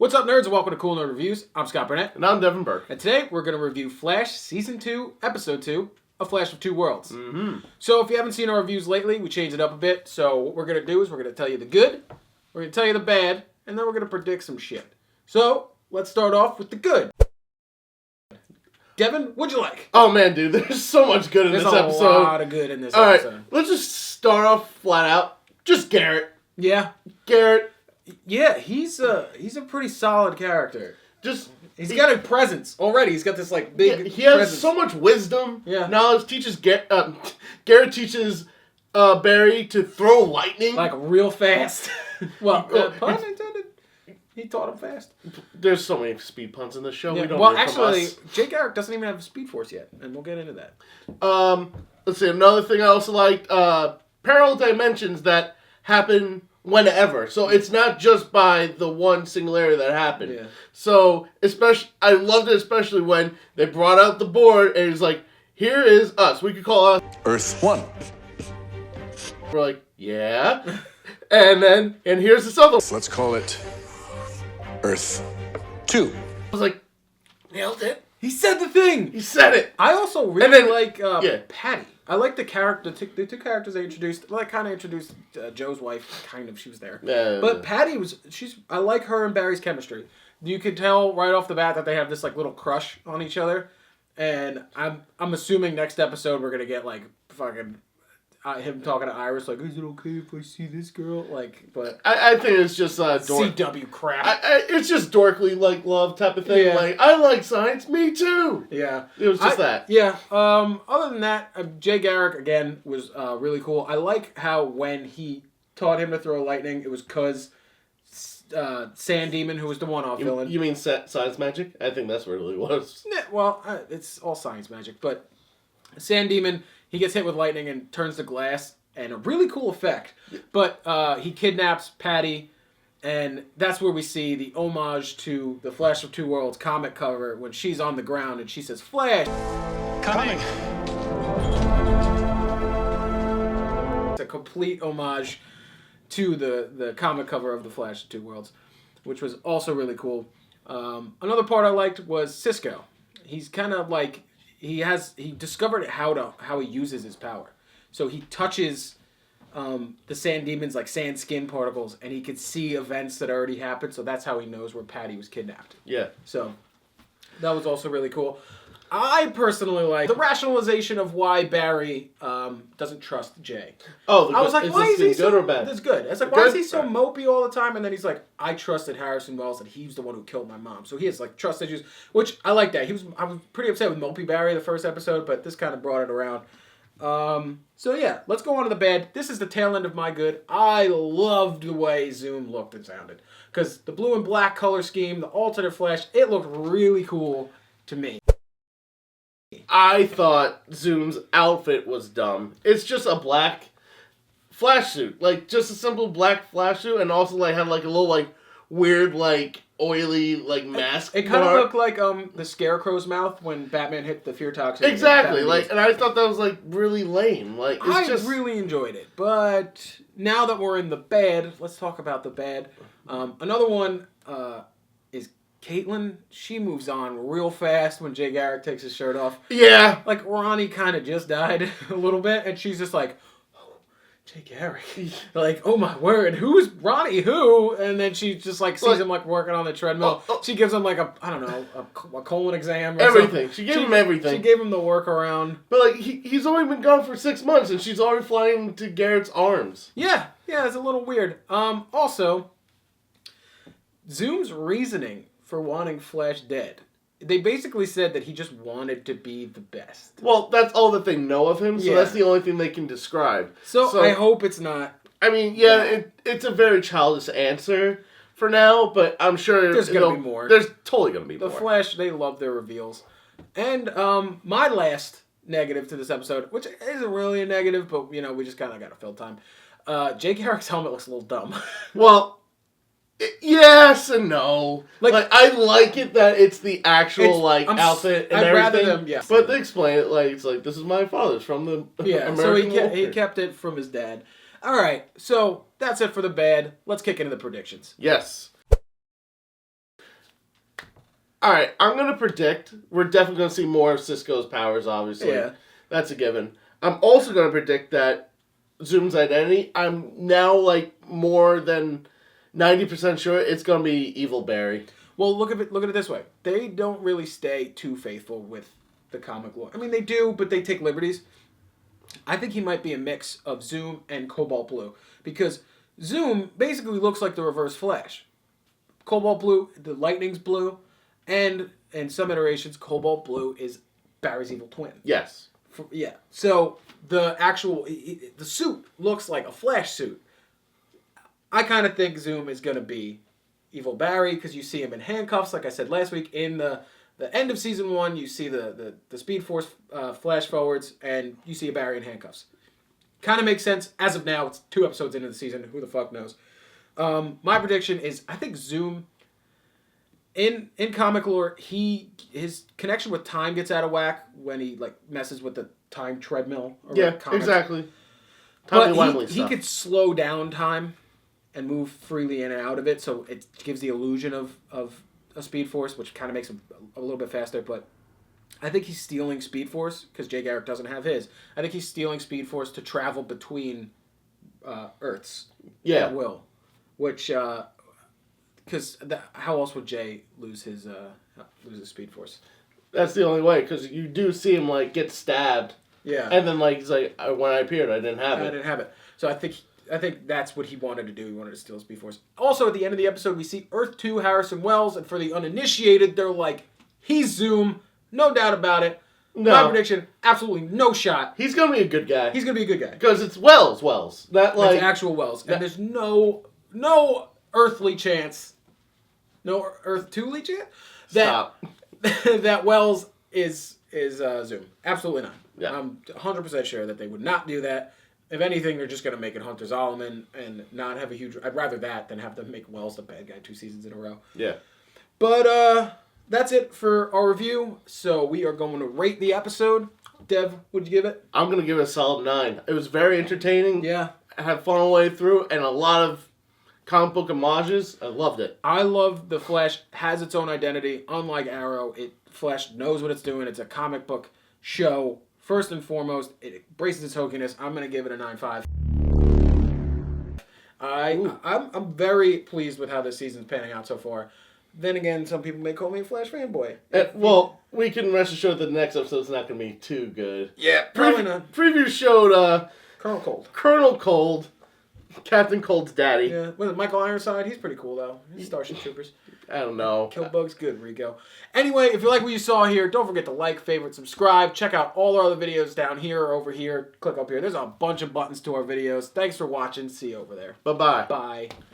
What's up, nerds, and welcome to Cool Nerd Reviews. I'm Scott Burnett. And I'm Devin Burke. And today, we're going to review Flash Season 2, Episode 2, A Flash of Two Worlds. Mm-hmm. So, if you haven't seen our reviews lately, we changed it up a bit. So, what we're going to do is we're going to tell you the good, we're going to tell you the bad, and then we're going to predict some shit. So, let's start off with the good. Devin, what'd you like? Oh, man, dude, there's so much good in this episode. There's a lot of good in this episode. All right, let's just start off flat out. Just Garrick. Yeah. Garrick. Yeah, he's a pretty solid character. He's got a presence already. He's got this like big. He has presence. so much wisdom. Yeah. Knowledge. Garrett teaches Barry to throw lightning like real fast. Well, pun intended. He taught him fast. There's so many speed puns in this show. Yeah. We don't. Well, learn from actually, us. Jay Garrick doesn't even have a Speed Force yet, and we'll get into that. Let's see. Another thing I also liked. Parallel dimensions that happen whenever. So it's not just by the one singularity that happened. Yeah. So I loved it especially when they brought out the board and it's like, here is us. We could call us Earth 1. We're like, yeah. and here's this other one. Let's call it Earth 2. I was like, nailed it. He said the thing. He said it. I also really like Patty. I like the character. The two characters they introduced. Well, I kind of introduced Joe's wife. Kind of, she was there. But Patty I like her and Barry's chemistry. You could tell right off the bat that they have this like little crush on each other. And I'm assuming next episode we're gonna get like fucking him talking to Iris like, is it okay if I see this girl? Like, but I think it's just CW crap. It's just dorkly like love type of thing. Yeah. Like, I like science. Me too. Yeah. It was just that. Yeah. Other than that, Jay Garrick again was really cool. I like how when he taught him to throw lightning, it was because Sand Demon, who was the one-off villain. You mean science magic? I think that's what it really was. Yeah, well, it's all science magic, but Sand Demon, he gets hit with lightning and turns to glass, and a really cool effect. But he kidnaps Patty, and that's where we see the homage to the Flash of Two Worlds comic cover when she's on the ground and she says, "Flash, Coming. It's a complete homage to the comic cover of the Flash of Two Worlds, which was also really cool. Another part I liked was Cisco. He's kind of like he discovered how he uses his power. So he touches the Sand Demon's like sand skin particles, and he could see events that already happened. So that's how he knows where Patty was kidnapped. Yeah. So that was also really cool. I personally like the rationalization of why Barry doesn't trust Jay. Oh, I was like, why is he so good or bad? That's good. It's like, why is he so mopey all the time? And then he's like, I trusted Harrison Wells, and he's the one who killed my mom. So he has like trust issues, which I like that. I was pretty upset with mopey Barry the first episode, but this kind of brought it around. So yeah, let's go on to the bad. This is the tail end of my good. I loved the way Zoom looked and sounded, because the blue and black color scheme, the alternate Flash, it looked really cool to me. I thought Zoom's outfit was dumb. It's just a black Flash suit. Like, just a simple black Flash suit, and also, like, had, like, a little, like, weird, like, oily, like, mask. It kind of looked like, the Scarecrow's mouth when Batman hit the fear toxin. Exactly. Like, and I thought that was, like, really lame. Like, it's I really enjoyed it. But now that we're in the bad, let's talk about the bad. Another one, is Caitlin. She moves on real fast when Jay Garrick takes his shirt off. Yeah. Like, Ronnie kind of just died a little bit, and she's just like, oh, Jay Garrick. Like, oh my word, who's Ronnie? Who? And then she just, like, sees him, like, working on the treadmill. She gives him, like, a colon exam or everything. something. She gave him everything. She gave him the workaround. But, like, he's only been gone for 6 months, and she's already flying to Garrett's arms. Yeah, it's a little weird. Also, Zoom's reasoning for wanting Flash dead. They basically said that he just wanted to be the best. Well, that's all that they know of him, so Yeah. that's the only thing they can describe. So I hope it's not. I mean, it's a very childish answer for now, but I'm sure There's going to be more. There's totally going to be more. The Flash, they love their reveals. And my last negative to this episode, which isn't really a negative, but, you know, we just kind of got to fill time. Jay Garrick's helmet looks a little dumb. Well, yes and no. Like, I like it that it's the actual outfit and everything. Rather them, yes. But they explain it like it's like this is my father's from the American so War. he kept it from his dad. All right, so that's it for the bad. Let's kick into the predictions. Yes. All right, I'm going to predict we're definitely going to see more of Cisco's powers, obviously. Yeah. That's a given. I'm also going to predict that Zoom's identity, I'm now, like, more than 90% sure it's going to be Evil Barry. Well, look at it this way. They don't really stay too faithful with the comic lore. I mean, they do, but they take liberties. I think he might be a mix of Zoom and Cobalt Blue. Because Zoom basically looks like the Reverse Flash. Cobalt Blue, the Lightning's blue, and in some iterations, Cobalt Blue is Barry's evil twin. Yes. Yeah. So the suit looks like a Flash suit. I kind of think Zoom is going to be Evil Barry because you see him in handcuffs, like I said last week. In the end of season 1, you see the Speed Force flash forwards, and you see a Barry in handcuffs. Kind of makes sense. As of now, it's 2 episodes into the season. Who the fuck knows? My prediction is I think Zoom, in comic lore, his connection with time gets out of whack when he like messes with the time treadmill. Yeah, comics. Exactly. But he could slow down time and move freely in and out of it, so it gives the illusion of a Speed Force, which kind of makes him a little bit faster. But I think he's stealing Speed Force because Jay Garrick doesn't have his. I think he's stealing Speed Force to travel between Earths. Yeah. At will, which because how else would Jay lose his Speed Force? That's the only way, because you do see him, like, get stabbed. Yeah. And then, like, he's like, when I appeared, I didn't have it. So I think that's what he wanted to do. He wanted to steal Speed Force. Also, at the end of the episode, we see Earth 2 Harrison Wells, and for the uninitiated, they're like, he's Zoom, no doubt about it. No. My prediction, absolutely no shot. He's going to be a good guy. He's going to be a good guy. Because it's Wells. That, like... It's actual Wells. And there's no earthly chance, no Earth 2-ly chance, Stop. that Wells is Zoom. Absolutely not. Yeah. I'm 100% sure that they would not do that. If anything, they're just going to make it Hunter Zolomon and not have a huge... I'd rather that than have them make Wells the bad guy 2 seasons in a row. Yeah. But that's it for our review. So we are going to rate the episode. Dev, what'd you give it? I'm going to give it a solid 9. It was very entertaining. Yeah. I had fun all the way through, and a lot of comic book homages. I loved it. I love the Flash has its own identity. Unlike Arrow, Flash knows what it's doing. It's a comic book show. First and foremost, it embraces its hokiness. I'm going to give it a 9.5. I'm very pleased with how this season's panning out so far. Then again, some people may call me a Flash fanboy. Well, we can rest assured that the next episode's not going to be too good. Yeah, probably not. Preview showed Colonel Cold. Captain Cold's daddy. Yeah, with Michael Ironside, he's pretty cool though. He's Starship Troopers. I don't know. Killbug's good, Rico. Anyway, if you like what you saw here, don't forget to like, favorite, subscribe. Check out all our other videos down here or over here. Click up here. There's a bunch of buttons to our videos. Thanks for watching. See you over there. Bye-bye. Bye.